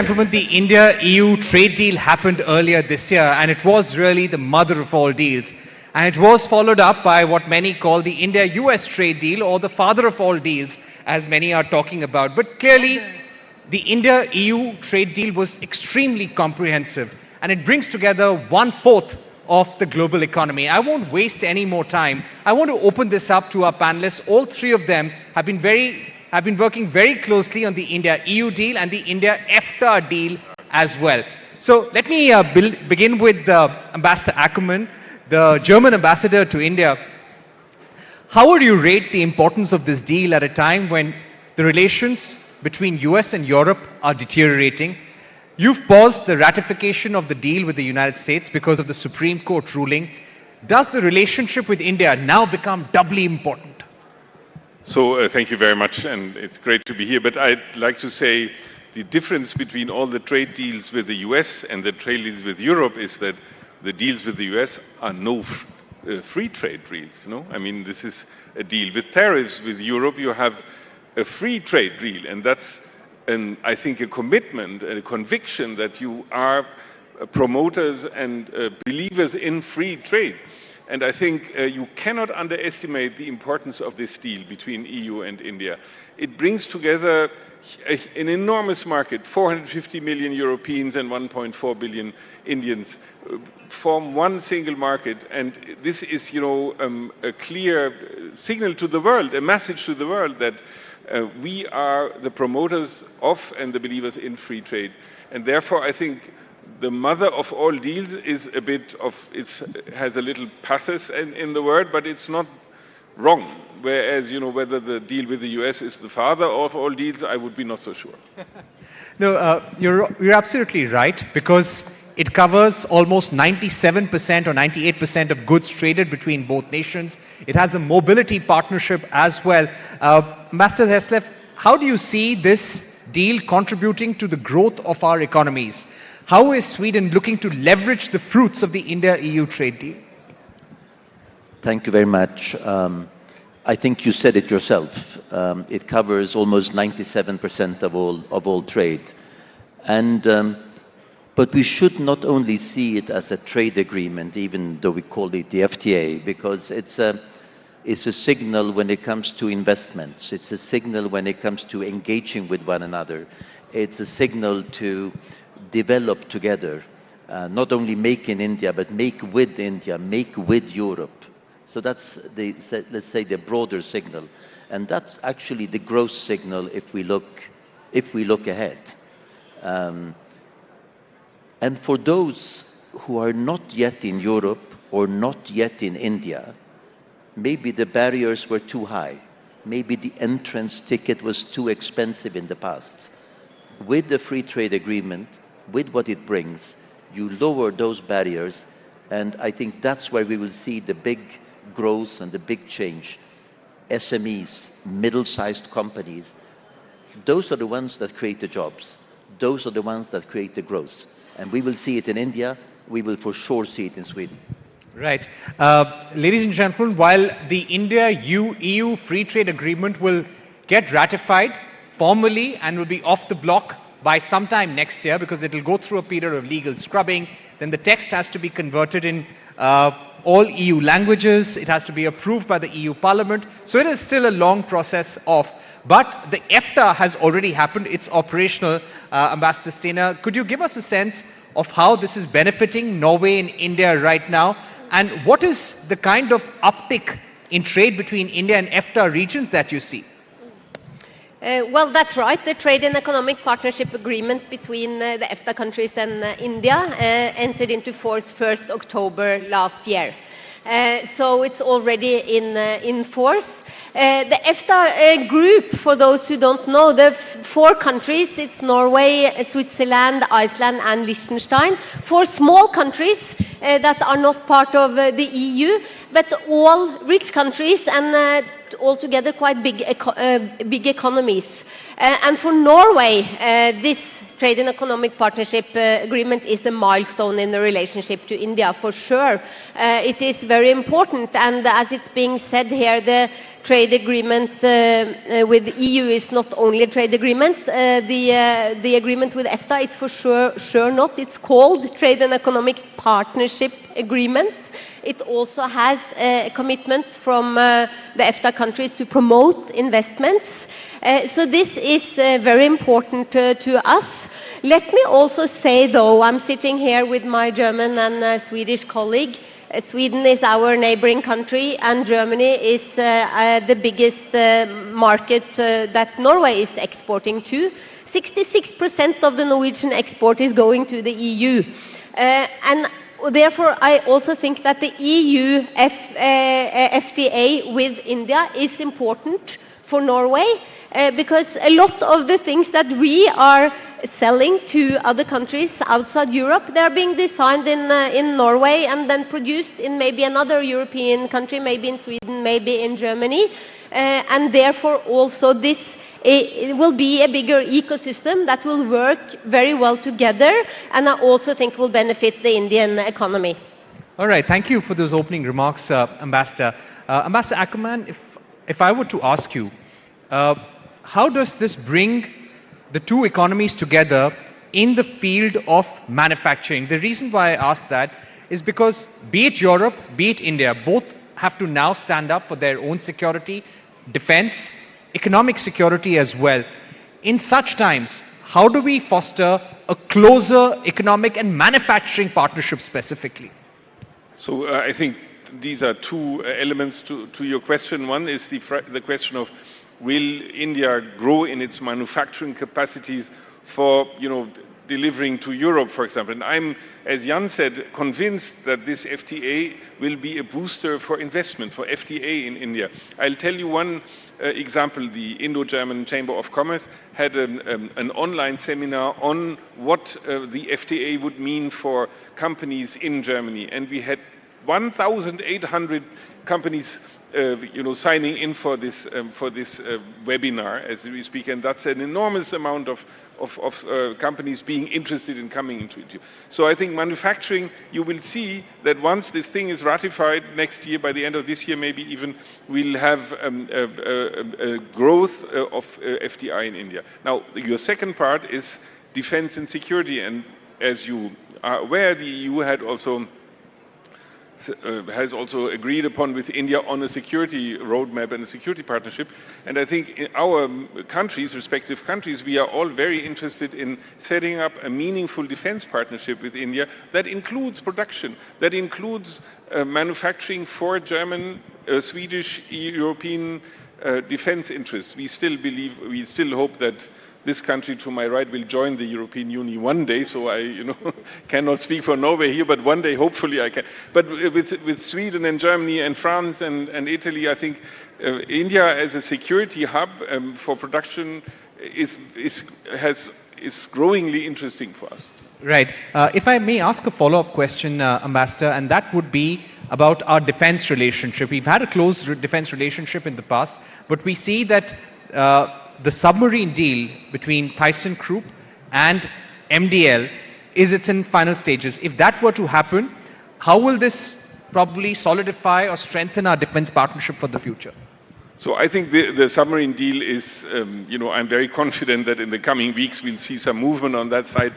Gentlemen, the India-EU trade deal happened earlier this year, and it was really the mother of all deals. And it was followed up by what many call the India-US trade deal, or the father of all deals, as many are talking about. But clearly, the India-EU trade deal was extremely comprehensive, and it brings together 1/4 of the global economy. I won't waste any more time. I want to open this up to our panelists. All three of them have been working very closely on the India-EU deal and the India-EFTA deal as well. So let me begin with Ambassador Ackerman, the German ambassador to India. How would you rate the importance of this deal at a time when the relations between US and Europe are deteriorating? You've paused the ratification of the deal with the United States because of the Supreme Court ruling. Does the relationship with India now become doubly important? So thank you very much, and it's great to be here. But I'd like to say the difference between all the trade deals with the US and the trade deals with Europe is that the deals with the US are no free trade deals. No? I mean, this is a deal with tariffs. With Europe, you have a free trade deal, and that's, I think, a commitment and a conviction that you are promoters and believers in free trade. And I think you cannot underestimate the importance of this deal between EU and India. It brings together an enormous market. 450 million Europeans and 1.4 billion Indians form one single market. And this is, a clear signal to the world, a message to the world that we are the promoters of and the believers in free trade. And therefore, I think the mother of all deals is a bit of, it has a little pathos in the word, but it's not wrong. Whereas, whether the deal with the US is the father of all deals, I would be not so sure. No, you're absolutely right, because it covers almost 97% or 98% of goods traded between both nations. It has a mobility partnership as well. Ambassador Heslev, how do you see this deal contributing to the growth of our economies? How is Sweden looking to leverage the fruits of the India-EU trade deal? Thank you very much. I think you said it yourself. It covers almost 97% of all trade. But we should not only see it as a trade agreement, even though we call it the FTA, because it's a signal when it comes to investments. It's a signal when it comes to engaging with one another. It's a signal to develop together, not only make in India, but make with India, make with Europe. So that's let's say the broader signal, and that's actually the growth signal if we look ahead. And for those who are not yet in Europe or not yet in India, maybe the barriers were too high. Maybe the entrance ticket was too expensive in the past. With the free trade agreement, with what it brings, you lower those barriers, and I think that's where we will see the big growth and the big change. SMEs, middle-sized companies, those are the ones that create the jobs. Those are the ones that create the growth. And we will see it in India, we will for sure see it in Sweden. Right. Ladies and gentlemen, while the India-EU free trade agreement will get ratified formally and will be off the block by sometime next year, because it will go through a period of legal scrubbing, then the text has to be converted in all EU languages, it has to be approved by the EU Parliament, so it is still a long process off. But the EFTA has already happened, it's operational. Ambassador Steiner, could you give us a sense of how this is benefiting Norway and India right now, and what is the kind of uptick in trade between India and EFTA regions that you see? Well, that's right. The Trade and Economic Partnership Agreement between the EFTA countries and India entered into force 1st October last year. So it's already in force. The EFTA group, for those who don't know, there are 4 countries. It's Norway, Switzerland, Iceland and Liechtenstein. 4 small countries that are not part of the EU, but all rich countries and altogether quite big economies. And for Norway, this Trade and Economic Partnership Agreement is a milestone in the relationship to India, for sure. It is very important, and as it's being said here, the trade agreement with the EU is not only a trade agreement. The agreement with EFTA is for sure not. It's called Trade and Economic Partnership Agreement. It also has a commitment from the EFTA countries to promote investments. So this is very important to us. Let me also say, though, I'm sitting here with my German and Swedish colleague. Sweden is our neighboring country, and Germany is the biggest market that Norway is exporting to. 66% of the Norwegian export is going to the EU. And therefore, I also think that the EU FTA with India is important for Norway, because a lot of the things that we are selling to other countries outside Europe, they are being designed in Norway and then produced in maybe another European country, maybe in Sweden, maybe in Germany. And therefore also this it will be a bigger ecosystem that will work very well together, and I also think will benefit the Indian economy. All right, thank you for those opening remarks, Ambassador. Ambassador Ackerman, if I were to ask you, how does this bring the two economies together in the field of manufacturing? The reason why I ask that is because be it Europe, be it India, both have to now stand up for their own security, defense, economic security as well. In such times, how do we foster a closer economic and manufacturing partnership specifically? So I think these are two elements to your question. One is the question of, will India grow in its manufacturing capacities for, delivering to Europe, for example? And I'm, as Jan said, convinced that this FTA will be a booster for investment, for FTA in India. I'll tell you one example. The Indo-German Chamber of Commerce had an online seminar on what the FTA would mean for companies in Germany. And we had 1,800 companies signing in for this webinar as we speak, and that's an enormous amount of companies being interested in coming into it. So I think manufacturing, you will see that once this thing is ratified next year, by the end of this year maybe even, we'll have a growth of FDI in India. Now, your second part is defense and security, and as you are aware, the EU has also agreed upon with India on a security roadmap and a security partnership. And I think in our countries, respective countries, we are all very interested in setting up a meaningful defense partnership with India that includes production, that includes manufacturing for German, Swedish, European defense interests. We still hope that this country to my right will join the European Union one day, so I cannot speak for Norway here, but one day hopefully I can. But with Sweden and Germany and France and Italy, I think India as a security hub for production is growingly interesting for us. Right. If I may ask a follow-up question, Ambassador, and that would be about our defense relationship. We've had a close defense relationship in the past, but we see that the submarine deal between ThyssenKrupp and MDL is in final stages. If that were to happen, how will this probably solidify or strengthen our defense partnership for the future? So I think the submarine deal is, I'm very confident that in the coming weeks we'll see some movement on that side.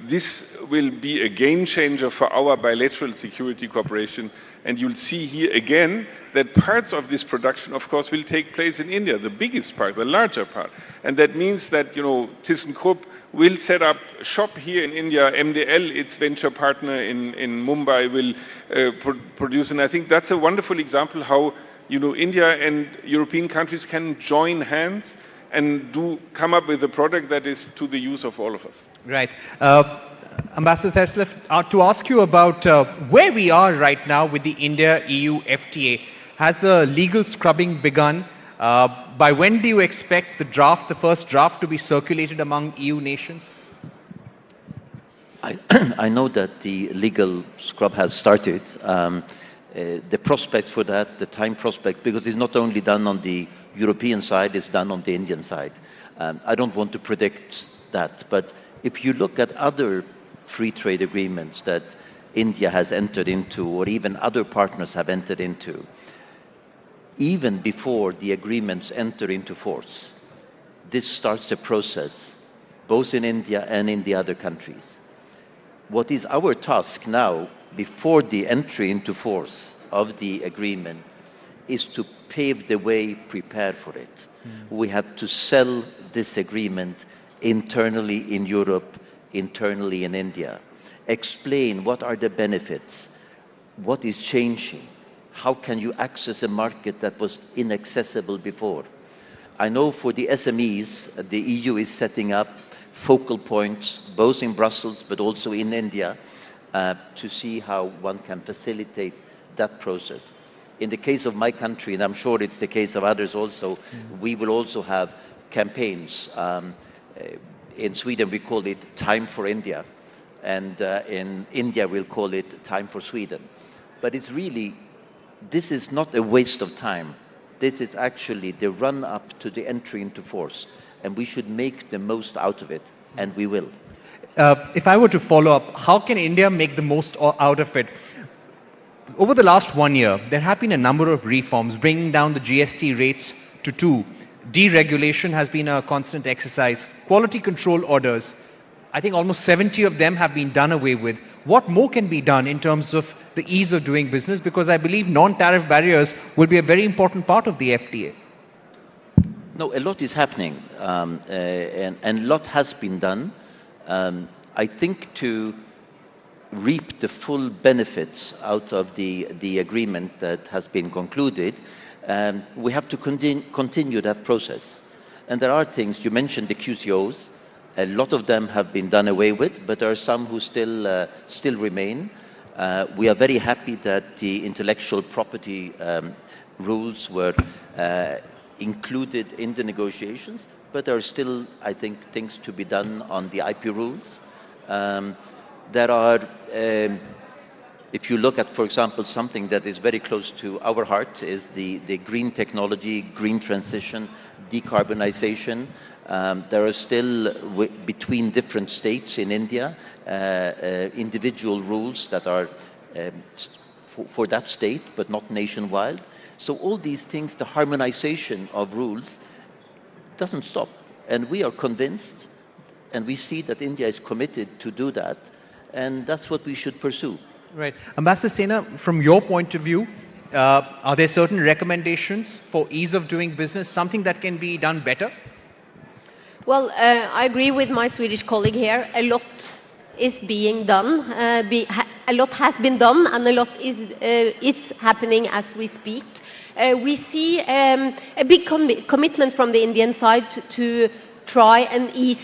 This will be a game changer for our bilateral security cooperation. And you'll see here again that parts of this production, of course, will take place in India, the biggest part, the larger part. And that means that, ThyssenKrupp will set up shop here in India. MDL, its venture partner in Mumbai, will produce. And I think that's a wonderful example how, India and European countries can join hands and come up with a product that is to the use of all of us. Right. Ambassador Thesleff, to ask you about where we are right now with the India-EU FTA. Has the legal scrubbing begun? By when do you expect the first draft to be circulated among EU nations? I know that the legal scrub has started. The prospect for that, the time prospect, because it's not only done on the European side, it's done on the Indian side. I don't want to predict that, but if you look at other free trade agreements that India has entered into, or even other partners have entered into, even before the agreements enter into force. This starts a process, both in India and in the other countries. What is our task now, before the entry into force of the agreement, is to pave the way, prepare for it. We have to sell this agreement internally in Europe, internally in India. Explain what are the benefits, what is changing, how can you access a market that was inaccessible before. I know for the SMEs, the EU is setting up focal points, both in Brussels but also in India, to see how one can facilitate that process. In the case of my country, and I'm sure it's the case of others also, we will also have campaigns. In Sweden we call it Time for India, and in India we'll call it Time for Sweden. But it's really, this is not a waste of time. This is actually the run-up to the entry into force, and we should make the most out of it, and we will. If I were to follow up, how can India make the most out of it? Over the last 1 year, there have been a number of reforms, bringing down the GST rates to 2. Deregulation has been a constant exercise. Quality control orders, I think almost 70 of them have been done away with. What more can be done in terms of the ease of doing business? Because I believe non-tariff barriers will be a very important part of the FTA. No, a lot is happening, and a lot has been done. I think to reap the full benefits out of the agreement that has been concluded, we have to continue that process. And there are things, you mentioned the QCOs, a lot of them have been done away with, but there are some who still remain. We are very happy that the intellectual property rules were included in the negotiations, but there are still, I think, things to be done on the IP rules. There are, if you look at, for example, something that is very close to our heart is the green technology, green transition, decarbonization. There are still, between different states in India, individual rules that are for that state, but not nationwide. So all these things, the harmonization of rules doesn't stop. And we are convinced, and we see that India is committed to do that, and that's what we should pursue. Right. Ambassador Sena, from your point of view, are there certain recommendations for ease of doing business, something that can be done better? Well, I agree with my Swedish colleague here. A lot is being done. A lot has been done, and a lot is happening as we speak. We see a big commitment from the Indian side to try and ease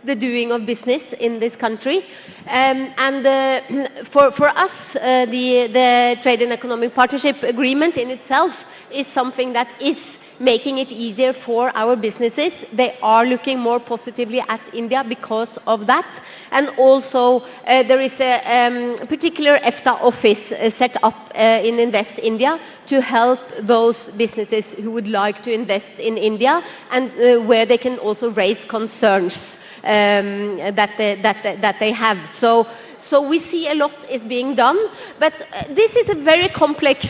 the doing of business in this country. For us, the Trade and Economic Partnership Agreement in itself is something that is making it easier for our businesses. They are looking more positively at India because of that. And also, there is a particular EFTA office set up in Invest India to help those businesses who would like to invest in India, and where they can also raise concerns that they have. So we see a lot is being done, but this is a very complex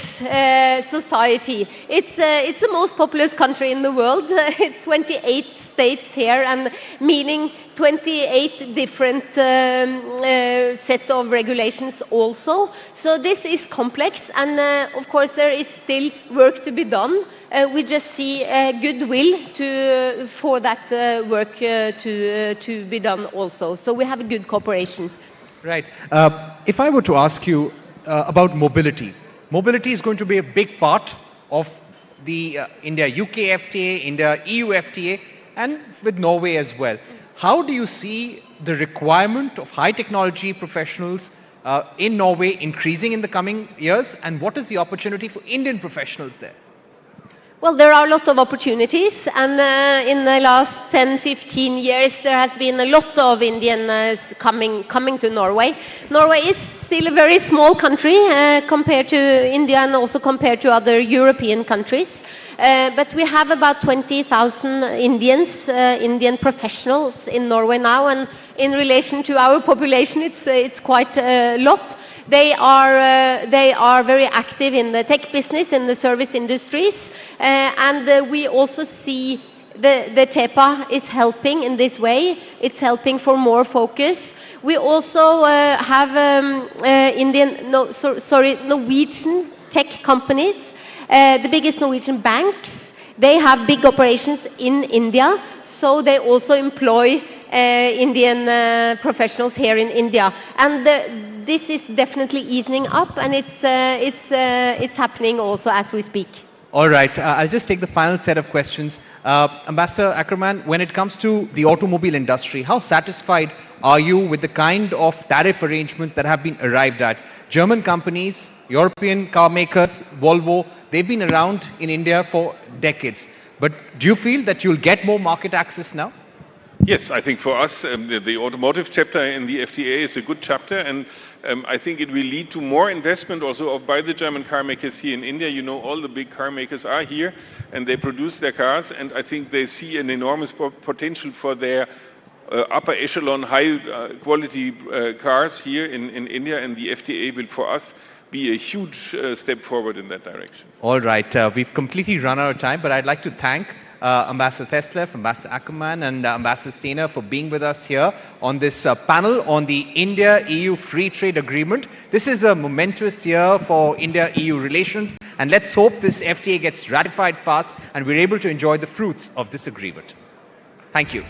society. It's the most populous country in the world. It's 28 states here, and meaning 28 different sets of regulations also. So this is complex, and of course there is still work to be done. We just see goodwill for that work to be done also. So we have a good cooperation. Right. If I were to ask you about mobility, mobility is going to be a big part of the India-UK FTA, India-EU FTA, and with Norway as well. How do you see the requirement of high technology professionals in Norway increasing in the coming years, and what is the opportunity for Indian professionals there? Well, there are a lot of opportunities, and in the last 10-15 years there has been a lot of Indians coming to Norway. Norway is still a very small country compared to India, and also compared to other European countries. But we have about 20,000 Indian professionals in Norway now, and in relation to our population it's quite a lot. They are very active in the tech business, in the service industries, and we also see the TEPA is helping in this way. It's helping for more focus. We also have Norwegian tech companies. The biggest Norwegian banks, they have big operations in India, so they also employ Indian professionals here in India. And this is definitely easing up, and it's happening also as we speak. All right, I'll just take the final set of questions. Ambassador Ackerman, when it comes to the automobile industry, how satisfied are you with the kind of tariff arrangements that have been arrived at? German companies, European car makers, Volvo, they've been around in India for decades. But do you feel that you'll get more market access now? Yes, I think for us, the automotive chapter in the FTA is a good chapter, and I think it will lead to more investment also by the German car makers here in India. You know, all the big car makers are here, and they produce their cars, and I think they see an enormous potential for their upper echelon, high quality cars here in India, and the FTA will, for us, be a huge step forward in that direction. All right, we've completely run out of time, but I'd like to thank Ambassador Thesleff, Ambassador Ackerman, and Ambassador Steiner for being with us here on this panel on the India-EU Free Trade Agreement. This is a momentous year for India-EU relations, and let's hope this FTA gets ratified fast and we're able to enjoy the fruits of this agreement. Thank you.